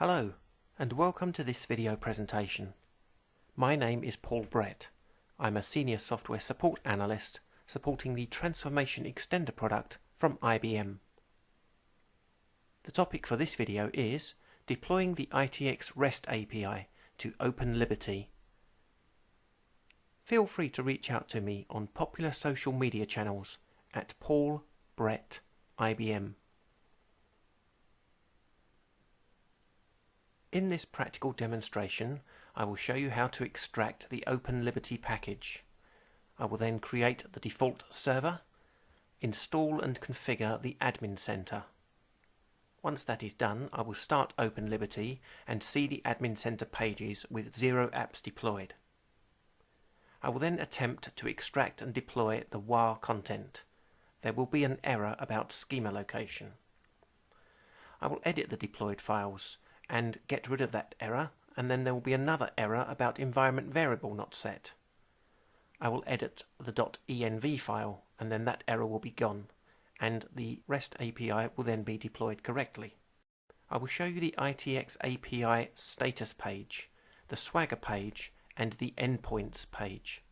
Hello, and welcome to this video presentation. My name is Paul Brett. I'm a Senior Software Support Analyst supporting the Transformation Extender product from IBM. The topic for this video is deploying the ITX REST API to OpenLiberty. Feel free to reach out to me on popular social media channels at Paul Brett IBM. In this practical demonstration, I will show you how to extract the OpenLiberty package. I will then create the default server, install and configure the adminCenter. Once that is done, I will start OpenLiberty and see the adminCenter pages with 0 apps deployed. I will then attempt to extract and deploy the WAR content. There will be an error about schema location. I will edit the deployed files and get rid of that error, and then there will be another error about environment variable not set. I will edit the .env file, and then that error will be gone, and the REST API will then be deployed correctly. I will show you the ITX API status page, the Swagger page, and the endpoints page.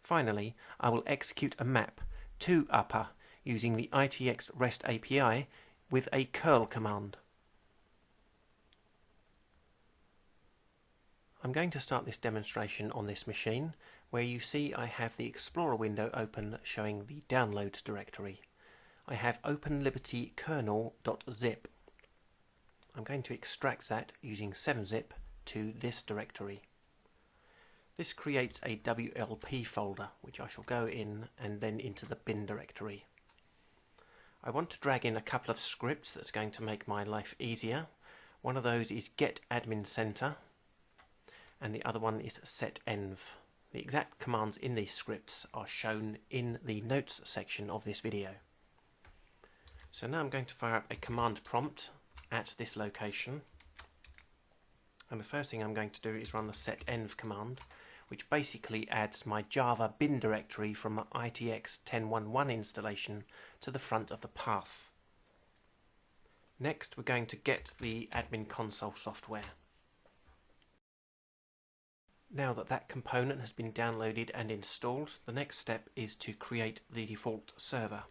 Finally, I will execute a map to upper using the ITX REST API with a curl command. I'm going to start this demonstration on this machine, where you see I have the Explorer window open showing the downloads directory. I have OpenLiberty kernel.zip. I'm going to extract that using 7-zip to this directory. This creates a WLP folder, which I shall go in and then into the bin directory. I want to drag in a couple of scripts that's going to make my life easier. One of those is get adminCenter, and the other one is setenv. The exact commands in these scripts are shown in the notes section of this video. So now I'm going to fire up a command prompt at this location, and the first thing I'm going to do is run the setenv command, which basically adds my Java bin directory from my ITX 10.1.1 installation to the front of the path. Next, we're going to get the admin console software. Now that that component has been downloaded and installed, the next step is to create the default server.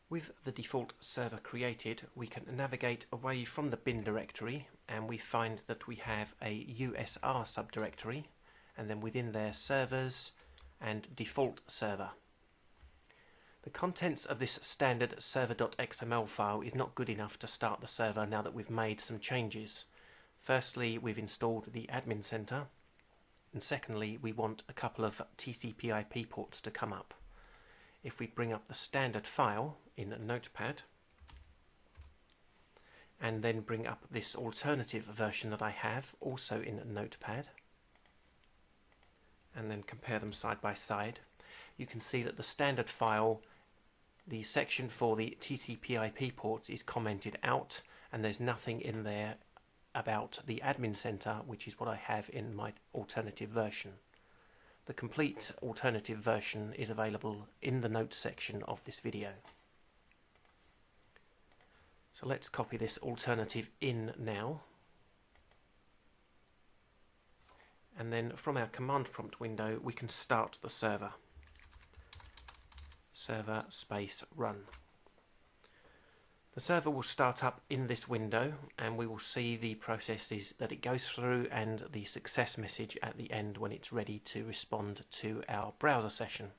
With the default server created, we can navigate away from the bin directory, and we find that we have a USR subdirectory, and then within there servers and default server. The contents of this standard server.xml file is not good enough to start the server now that we've made some changes. Firstly, we've installed the adminCenter, and secondly, we want a couple of TCP/IP ports to come up. If we bring up the standard file in Notepad, and then bring up this alternative version that I have also in Notepad, and then compare them side by side, you can see that the standard file, the section for the TCP/IP ports is commented out, and there's nothing in there about the adminCenter, which is what I have in my alternative version. The complete alternative version is available in the notes section of this video. So let's copy this alternative in now, and then from our command prompt window we can start the server. Server space run. The server will start up in this window, and we will see the processes that it goes through and the success message at the end when it's ready to respond to our browser session.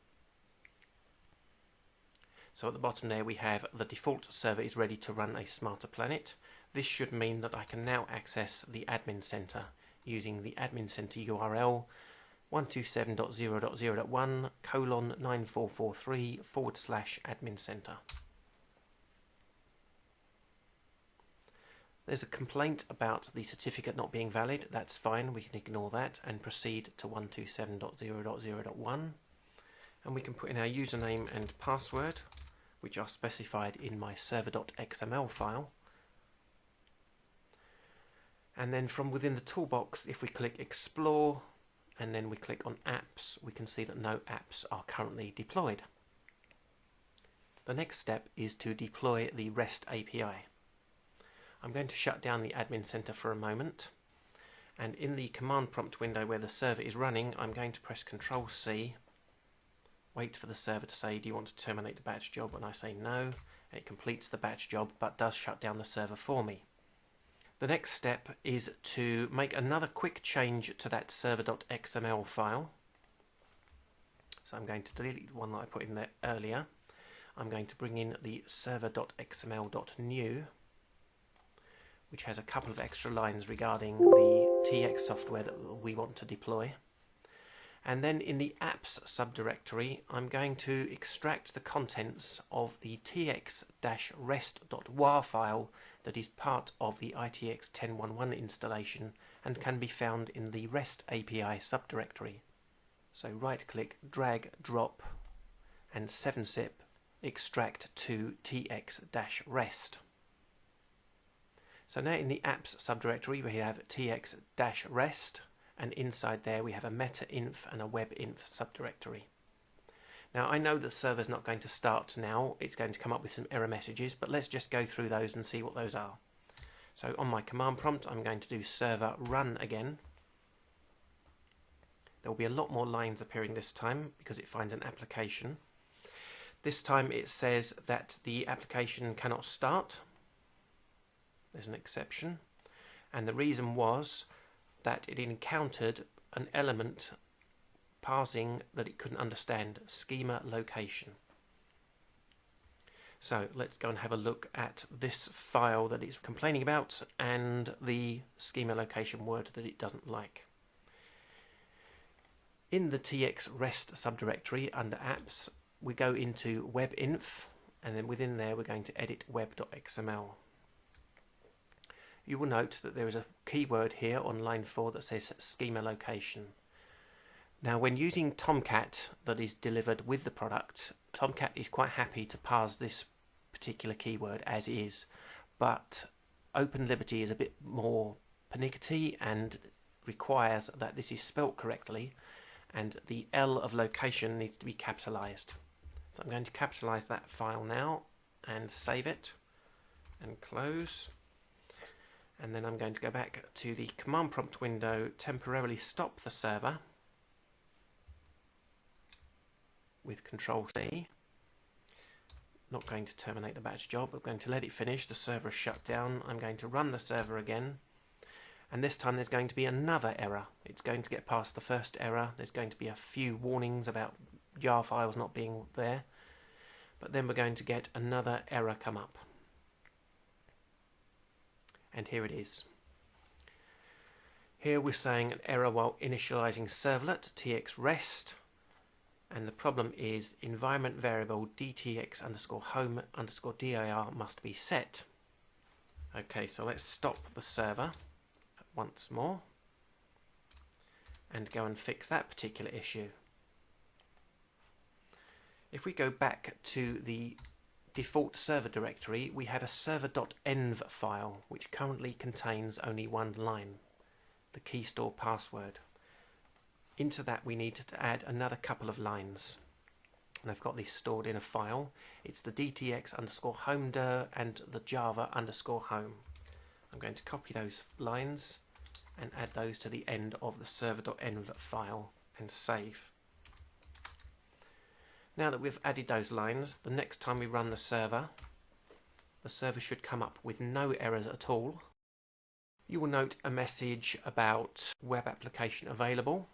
So at the bottom there we have the default server is ready to run a smarter planet. This should mean that I can now access the adminCenter using the adminCenter URL 127.0.0.1:9443/adminCenter. There's a complaint about the certificate not being valid. That's fine, we can ignore that and proceed to 127.0.0.1, and we can put in our username and password, which are specified in my server.xml file. And then from within the toolbox, if we click Explore and then we click on Apps, we can see that no apps are currently deployed. The next step is to deploy the REST API. I'm going to shut down the adminCenter for a moment, and in the command prompt window where the server is running, I'm going to press Ctrl+C, wait for the server to say, do you want to terminate the batch job? And I say no, and it completes the batch job but does shut down the server for me. The next step is to make another quick change to that server.xml file. So I'm going to delete the one that I put in there earlier. I'm going to bring in the server.xml.new, which has a couple of extra lines regarding the TX software that we want to deploy. And then in the apps subdirectory, I'm going to extract the contents of the tx-rest.war file that is part of the ITX 10.1.1 installation and can be found in the REST API subdirectory. So right click, drag, drop, and 7-zip extract to tx-rest. So now in the apps subdirectory we have tx-rest, and inside there we have a meta-inf and a web-inf subdirectory. Now I know the server's not going to start now, it's going to come up with some error messages, but let's just go through those and see what those are. So on my command prompt I'm going to do server run again. There will be a lot more lines appearing this time because it finds an application. This time it says that the application cannot start. There's an exception, and the reason was that it encountered an element parsing that it couldn't understand, schema location. So let's go and have a look at this file that it's complaining about and the schema location word that it doesn't like. In the TX REST subdirectory under apps, we go into webinf, and then within there we're going to edit web.xml. You will note that there is a keyword here on line 4 that says schema location. Now when using Tomcat that is delivered with the product, Tomcat is quite happy to parse this particular keyword as is, but OpenLiberty is a bit more pernickety and requires that this is spelt correctly, and the L of location needs to be capitalized. So I'm going to capitalize that file now and save it and close. And then I'm going to go back to the command prompt window, temporarily stop the server with Ctrl+C. Not going to terminate the batch job, I'm going to let it finish. The server is shut down. I'm going to run the server again, and this time there's going to be another error. It's going to get past the first error. There's going to be a few warnings about jar files not being there, but then we're going to get another error come up. And here it is. Here we're saying an error while initializing servlet TX REST, and the problem is environment variable DTX_home_dir must be set. Okay, so let's stop the server once more and go and fix that particular issue. If we go back to the default server directory, we have a server.env file which currently contains only one line, the key store password. Into that we need to add another couple of lines, and I've got these stored in a file. It's the DTX_homedir and the Java_home. I'm going to copy those lines and add those to the end of the server.env file and save. Now that we've added those lines, the next time we run the server should come up with no errors at all. You will note a message about web application available,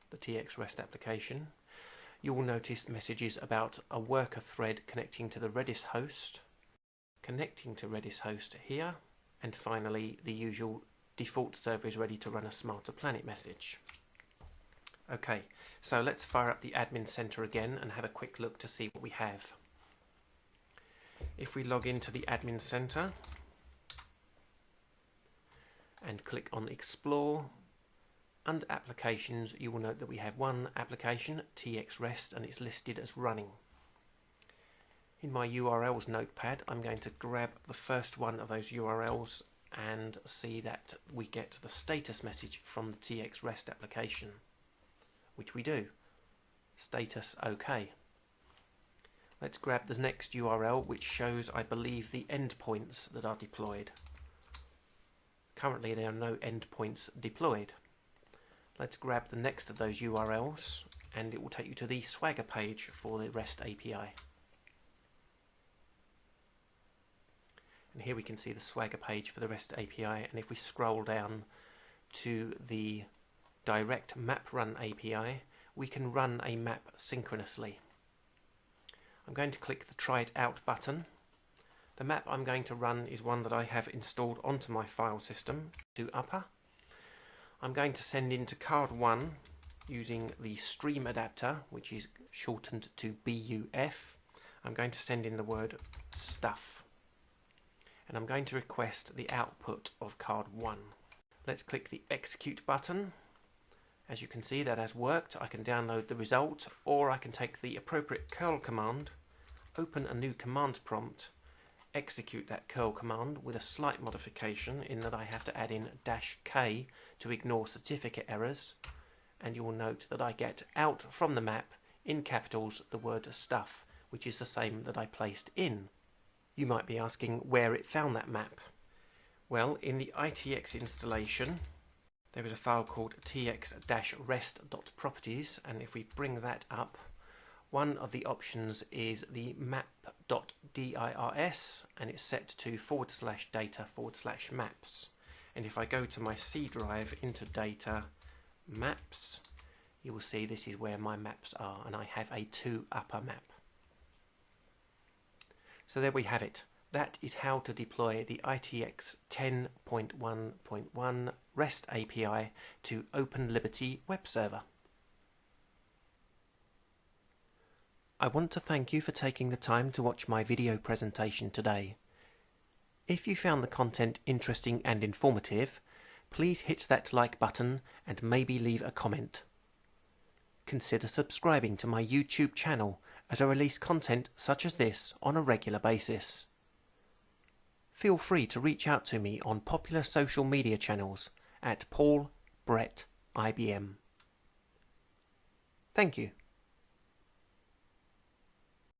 the TX REST application. You will notice messages about a worker thread connecting to the Redis host, connecting to Redis host here, and finally the usual default server is ready to run a Smarter Planet message. Okay, so let's fire up the adminCenter again and have a quick look to see what we have. If we log into the adminCenter and click on Explore, under Applications you will note that we have one application, TX REST, and it's listed as running. In my URLs notepad I'm going to grab the first one of those URLs and see that we get the status message from the TX REST application, which we do. Status OK. Let's grab the next URL, which shows, I believe, the endpoints that are deployed. Currently there are no endpoints deployed. Let's grab the next of those URLs and it will take you to the Swagger page for the REST API. And here we can see the Swagger page for the REST API, and if we scroll down to the direct map run API, we can run a map synchronously. I'm going to click the Try It Out button. The map I'm going to run is one that I have installed onto my file system to upper. I'm going to send into card 1 using the stream adapter, which is shortened to BUF. I'm going to send in the word stuff, and I'm going to request the output of card 1. Let's click the execute button. As you can see, that has worked. I can download the result, or I can take the appropriate curl command, open a new command prompt, execute that curl command with a slight modification in that I have to add in -K to ignore certificate errors, and you will note that I get out from the map in capitals the word stuff, which is the same that I placed in. You might be asking where it found that map. Well, in the ITX installation there is a file called ITX-REST.properties, and if we bring that up, one of the options is the map.dirs, and it's set to /data/maps. And if I go to my C drive into data maps, you will see this is where my maps are, and I have a 2 upper map. So there we have it. That is how to deploy the ITX 10.1.1 REST API to OpenLiberty web server. I want to thank you for taking the time to watch my video presentation today. If you found the content interesting and informative, please hit that like button and maybe leave a comment. Consider subscribing to my YouTube channel, as I release content such as this on a regular basis. Feel free to reach out to me on popular social media channels at Paul Brett IBM. Thank you.